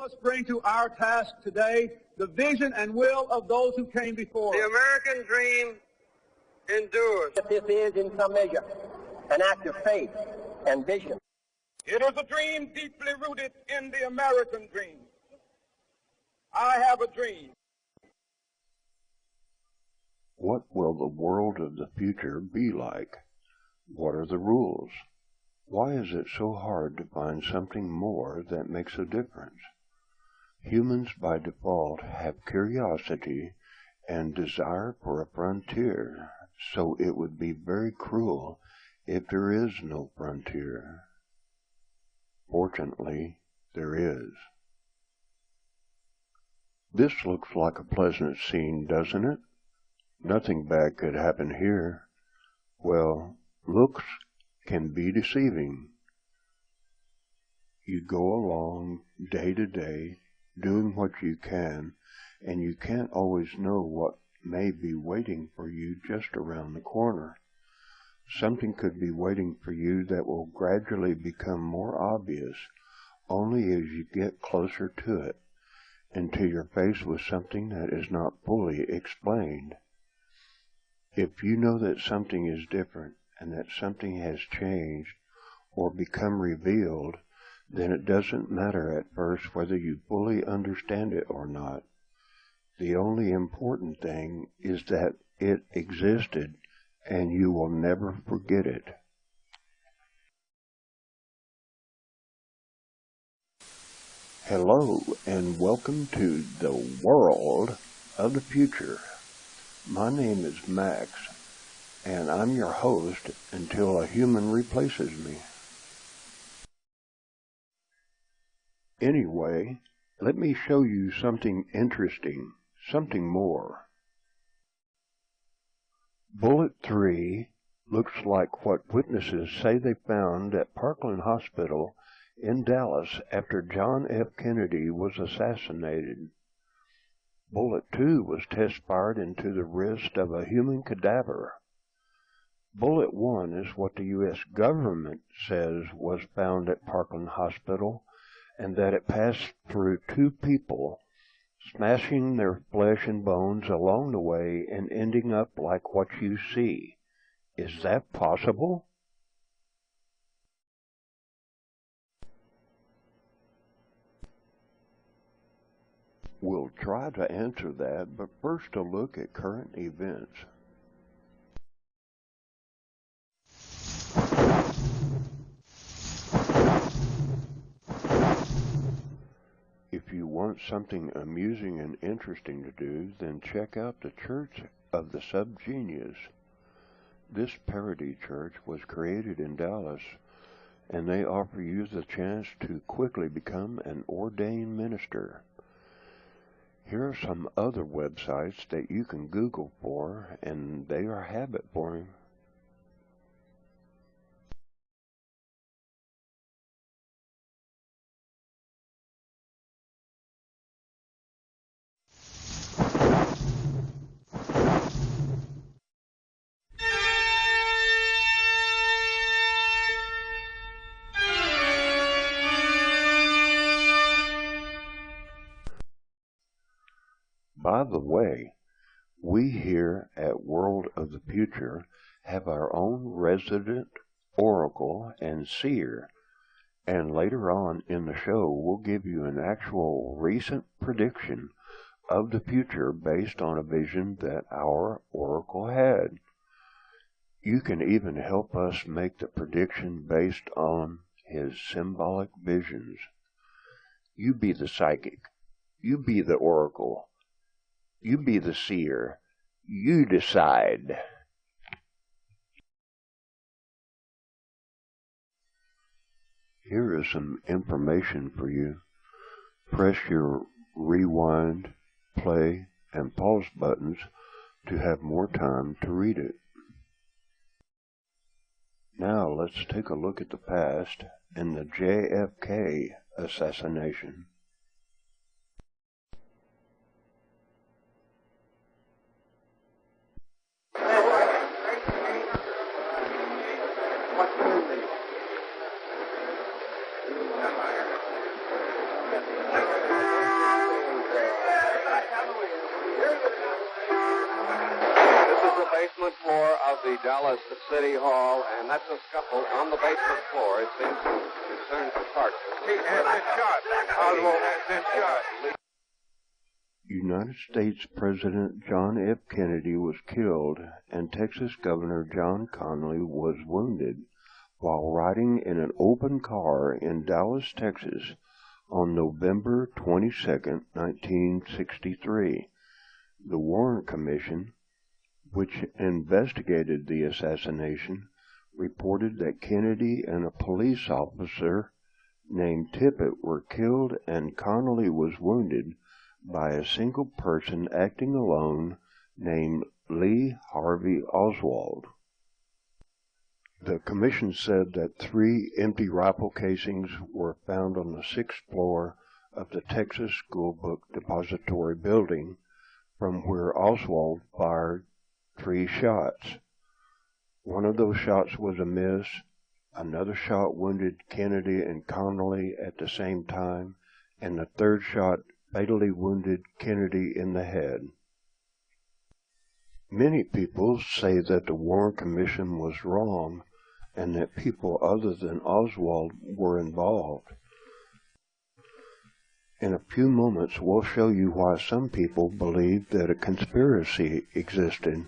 must bring to our task today the vision and will of those who came before. The American dream endures. This is, in some measure, an act of faith and vision. It is a dream deeply rooted in the American dream. I have a dream. What will the world of the future be like? What are the rules? Why is it so hard to find something more that makes a difference? Humans by default have curiosity and desire for a frontier, so it would be very cruel if there is no frontier. Fortunately, there is. This looks like a pleasant scene, doesn't it? Nothing bad could happen here. Well, looks can be deceiving. You go along day to day, doing what you can, and you can't always know what may be waiting for you just around the corner. Something could be waiting for you that will gradually become more obvious only as you get closer to it, until you're faced with something that is not fully explained. If you know that something is different and that something has changed or become revealed, then it doesn't matter at first whether you fully understand it or not. The only important thing is that it existed and you will never forget it. Hello and welcome to the world of the future. My name is Max, and I'm your host until a human replaces me. Anyway, let me show you something interesting, something more. Bullet 3 looks like what witnesses say they found at Parkland Hospital in Dallas after John F. Kennedy was assassinated. Bullet 2 was test-fired into the wrist of a human cadaver. Bullet 1 is what the U.S. government says was found at Parkland Hospital, and that it passed through two people, smashing their flesh and bones along the way and ending up like what you see. Is that possible? We'll try to answer that, but first a look at current events. If you want something amusing and interesting to do, then check out the Church of the Subgenius. This parody church was created in Dallas, and they offer you the chance to quickly become an ordained minister. Here are some other websites that you can Google for, and they are habit forming. By the way, we here at World of the Future have our own resident oracle and seer, and later on in the show we'll give you an actual recent prediction of the future based on a vision that our oracle had. You can even help us make the prediction based on his symbolic visions. You be the psychic. You be the oracle. You be the seer. You decide. Here is some information for you. Press your rewind, play, and pause buttons to have more time to read it. Now let's take a look at the past and the JFK assassination. basement floor of the Dallas City Hall, and that's a scuffle on the basement floor. It seems concerns the park. He has been shot. Oswald has been shot. United States President John F. Kennedy was killed, and Texas Governor John Connally was wounded while riding in an open car in Dallas, Texas on November 22, 1963. The Warren Commission, which investigated the assassination, reported that Kennedy and a police officer named Tippit were killed and Connally was wounded by a single person acting alone named Lee Harvey Oswald. The commission said that 3 empty rifle casings were found on the 6th floor of the Texas School Book Depository building, from where Oswald fired 3 shots. One of those shots was a miss. Another shot wounded Kennedy and Connally at the same time, and the third shot fatally wounded Kennedy in the head. Many people say that the Warren Commission was wrong and that people other than Oswald were involved. In a few moments, we'll show you why some people believe that a conspiracy existed.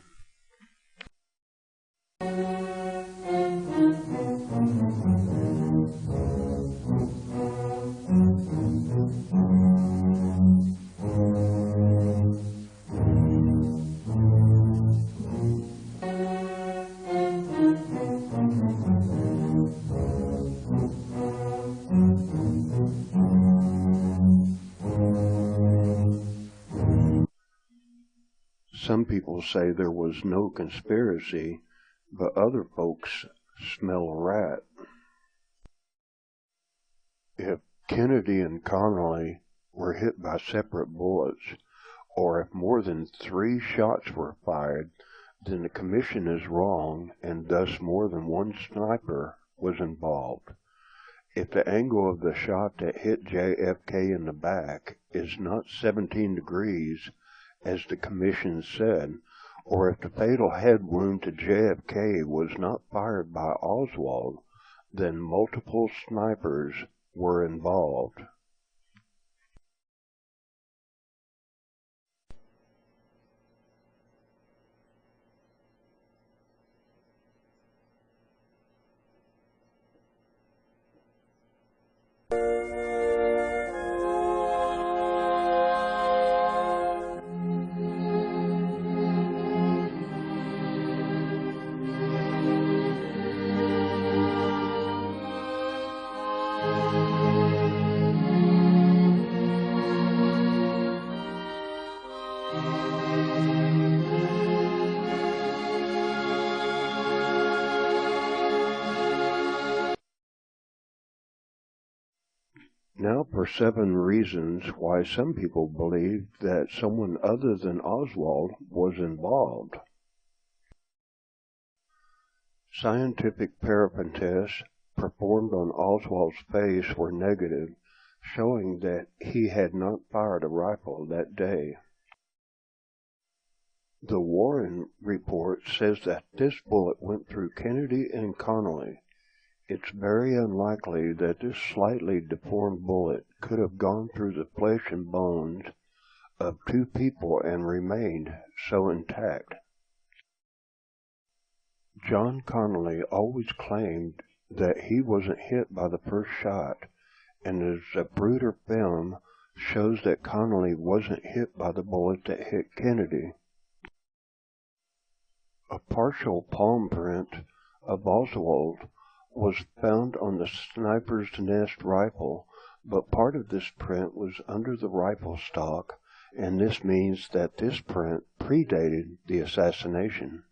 Some people say there was no conspiracy, but other folks smell a rat. If Kennedy and Connally were hit by separate bullets, or if more than 3 shots were fired, then the commission is wrong, and thus more than one sniper was involved. If the angle of the shot that hit JFK in the back is not 17 degrees, as the commission said, or if the fatal head wound to JFK was not fired by Oswald, then multiple snipers were involved. Now for 7 reasons why some people believe that someone other than Oswald was involved. Scientific paraffin tests performed on Oswald's face were negative, showing that he had not fired a rifle that day. The Warren report says that this bullet went through Kennedy and Connally. It's very unlikely that this slightly deformed bullet could have gone through the flesh and bones of 2 people and remained so intact. John Connally always claimed that he wasn't hit by the first shot, and the Zapruder film shows that Connally wasn't hit by the bullet that hit Kennedy. A partial palm print of Oswald was found on the sniper's nest rifle, but part of this print was under the rifle stock, and this means that this print predated the assassination.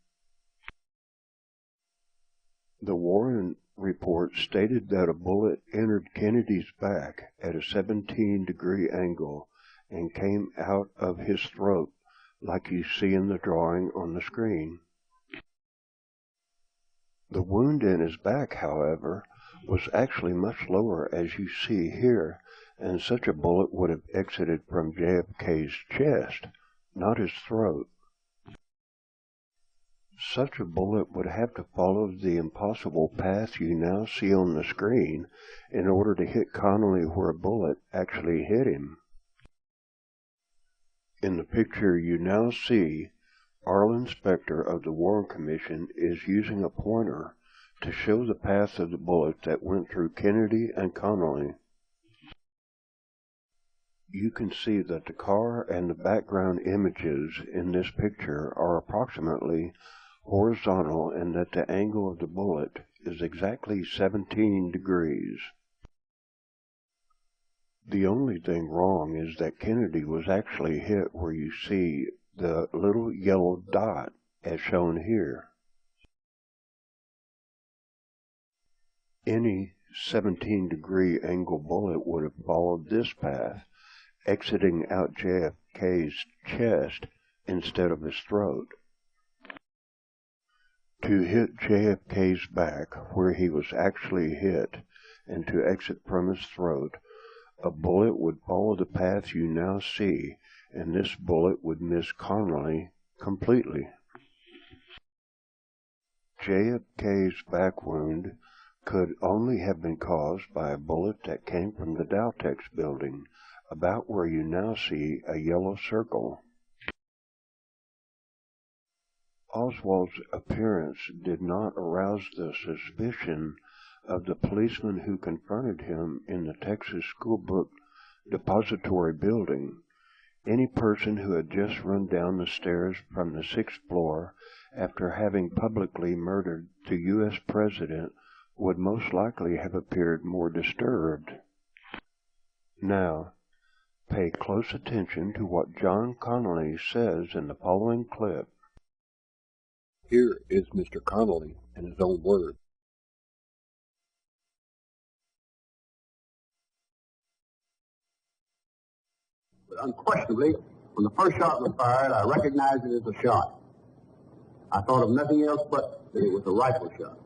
The Warren report stated that a bullet entered Kennedy's back at a 17-degree angle and came out of his throat, like you see in the drawing on the screen. The wound in his back, however, was actually much lower, as you see here, and such a bullet would have exited from JFK's chest, not his throat. Such a bullet would have to follow the impossible path you now see on the screen in order to hit Connally where a bullet actually hit him. In the picture you now see, Arlen Specter of the Warren Commission is using a pointer to show the path of the bullet that went through Kennedy and Connally. You can see that the car and the background images in this picture are approximately horizontal and that the angle of the bullet is exactly 17 degrees. The only thing wrong is that Kennedy was actually hit where you see the little yellow dot as shown here. Any 17-degree angle bullet would have followed this path, exiting out JFK's chest instead of his throat. To hit JFK's back where he was actually hit and to exit from his throat, a bullet would follow the path you now see, and this bullet would miss Connally completely. JFK's back wound could only have been caused by a bullet that came from the Dowtex building, about where you now see a yellow circle. Oswald's appearance did not arouse the suspicion of the policeman who confronted him in the Texas School Book Depository building. Any person who had just run down the stairs from the 6th floor after having publicly murdered the U.S. President would most likely have appeared more disturbed. Now, pay close attention to what John Connally says in the following clip. Here is Mr. Connally in his own words. But unquestionably, when the first shot was fired, I recognized it as a shot. I thought of nothing else but that it was a rifle shot.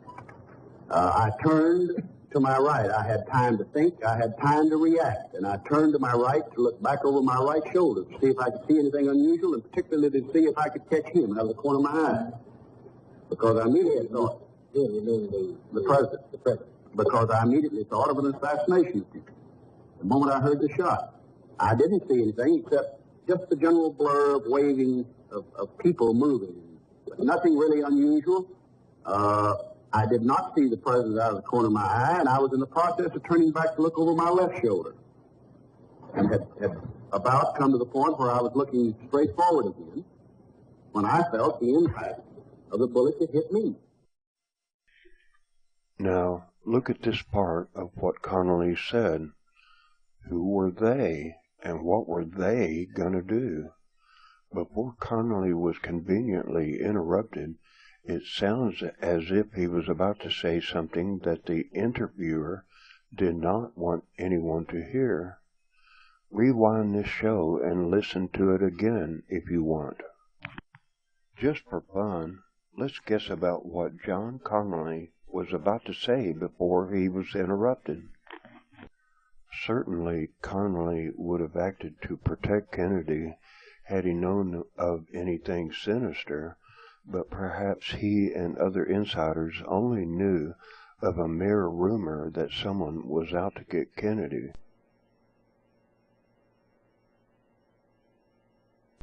I turned to my right. I had time to think. I had time to react. And I turned to my right to look back over my right shoulder to see if I could see anything unusual, and particularly to see if I could catch him out of the corner of my eye. Because I immediately thought, the president. Because I immediately thought of an assassination attempt. The moment I heard the shot, I didn't see anything except just the general blur of waving of people moving. Nothing really unusual. I did not see the president out of the corner of my eye, and I was in the process of turning back to look over my left shoulder. And had about come to the point where I was looking straight forward again when I felt the impact of the bullet that hit me. Now, look at this part of what Connally said. Who were they, and what were they going to do? Before Connally was conveniently interrupted, it sounds as if he was about to say something that the interviewer did not want anyone to hear. Rewind this show and listen to it again if you want. Just for fun, let's guess about what John Connally was about to say before he was interrupted. Certainly, Connally would have acted to protect Kennedy had he known of anything sinister, but perhaps he and other insiders only knew of a mere rumor that someone was out to get Kennedy.